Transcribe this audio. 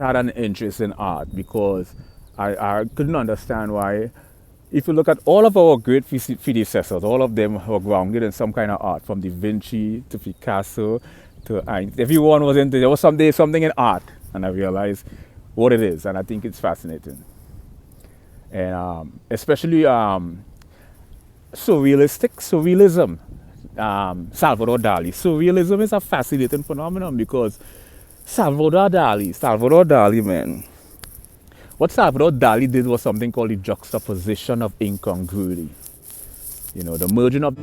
had an interest in art because I couldn't understand why. If you look at all of our great predecessors, all of them were grounded in some kind of art, from Da Vinci to Picasso to everyone was into, there was something in art, and I realized what it is, and I think it's fascinating. And especially surrealism, Salvador Dali. Surrealism is a fascinating phenomenon because Salvador Dali, man. What Salvador Dali did was something called the juxtaposition of incongruity. You know, the merging of